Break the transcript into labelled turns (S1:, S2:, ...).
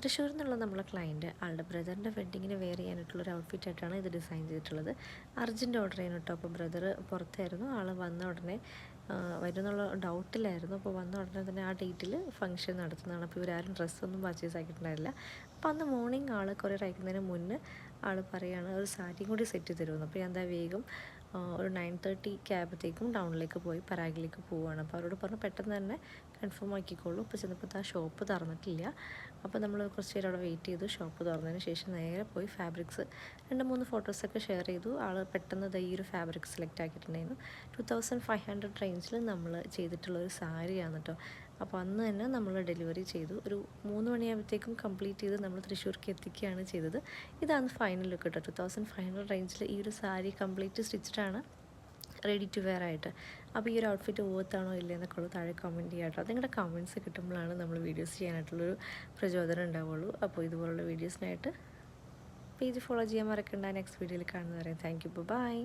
S1: തൃശ്ശൂരിൽ നിന്നുള്ള നമ്മളെ ക്ലയൻറ്റ് ആളുടെ ബ്രദറിൻ്റെ വെഡ്ഡിങ്ങിന് വെയർ ചെയ്യാനായിട്ടുള്ളൊരു ഔട്ട്ഫിറ്റായിട്ടാണ് ഇത് ഡിസൈൻ ചെയ്തിട്ടുള്ളത്. അർജൻറ്റ് ഓർഡർ ചെയ്യുന്നു കേട്ടോ. അപ്പോൾ ബ്രദർ പുറത്തായിരുന്നു. ആൾ വന്ന ഉടനെ വരുമെന്നുള്ള ഡൗട്ടിലായിരുന്നു. അപ്പോൾ വന്ന ഉടനെ തന്നെ ആ ഡേറ്റിൽ ഫംഗ്ഷൻ നടത്തുന്നതാണ്. അപ്പോൾ ഇവരാരും ഡ്രസ്സൊന്നും പർച്ചേസ് ആക്കിയിട്ടുണ്ടായില്ല. അപ്പോൾ അന്ന് മോർണിംഗ് ആൾ കൊറിയർ അയക്കുന്നതിന് മുന്നേ ആൾ പറയുകയാണ് ഒരു സാരിയും കൂടി സെറ്റ് ചെയ്ത് തരുമെന്ന്. അപ്പോൾ ഞാൻ എന്താ വേഗം ഒരു 9:30 ആയപ്പോഴത്തേക്കും ടൗണിലേക്ക് പോയി പരാഗിലേക്ക് പോവുകയാണ്. അപ്പോൾ അവരോട് പറഞ്ഞു പെട്ടെന്ന് തന്നെ കൺഫേം ആക്കിക്കോളൂ. ഇപ്പോൾ ചെന്നപ്പോൾ ആ ഷോപ്പ് തുറന്നിട്ടില്ല. അപ്പോൾ നമ്മൾ കുറച്ച് നേരം അവിടെ വെയിറ്റ് ചെയ്തു. ഷോപ്പ് തുറന്നതിന് ശേഷം നേരെ പോയി ഫാബ്രിക്സ് 2-3 ഫോട്ടോസൊക്കെ ഷെയർ ചെയ്തു. ആൾ പെട്ടെന്ന് ഈ ഒരു ഫാബ്രിക് സെലക്ട് ആക്കിയിട്ടുണ്ടായിരുന്നു. 2500 റേഞ്ചിൽ നമ്മൾ ചെയ്തിട്ടുള്ളൊരു സാരിയാണ് കേട്ടോ. അപ്പോൾ അന്ന് തന്നെ നമ്മൾ ഡെലിവറി ചെയ്തു. ഒരു 3 മണിയാകുമ്പോഴത്തേക്കും കംപ്ലീറ്റ് ചെയ്ത് നമ്മൾ തൃശ്ശൂർക്ക് എത്തിക്കുകയാണ് ചെയ്തത്. ഇതാണ് ഫൈനൽ ലുക്ക് കേട്ടോ. 2500 റേഞ്ചിൽ ഈ ഒരു സാരി കംപ്ലീറ്റ് സ്റ്റിച്ചിട്ടാണ് റെഡി ടു വെയർ ആയിട്ട്. അപ്പോൾ ഈ ഒരു ഔട്ട്ഫിറ്റ് ഓർത്താണോ ഇല്ല എന്നൊക്കെ ഉള്ളത് താഴെ കമൻറ്റ് ചെയ്യാം കേട്ടോ. നിങ്ങളുടെ കമൻറ്റ്സ് കിട്ടുമ്പോഴാണ് നമ്മൾ വീഡിയോസ് ചെയ്യാനായിട്ടുള്ളൊരു പ്രചോദനം ഉണ്ടാവുള്ളൂ. അപ്പോൾ ഇതുപോലുള്ള വീഡിയോസിനായിട്ട് പേജ് ഫോളോ ചെയ്യാൻ മറക്കണ്ട. നെക്സ്റ്റ് വീഡിയോയിൽ കാണുന്നവരെ താങ്ക് യു, ബൈ.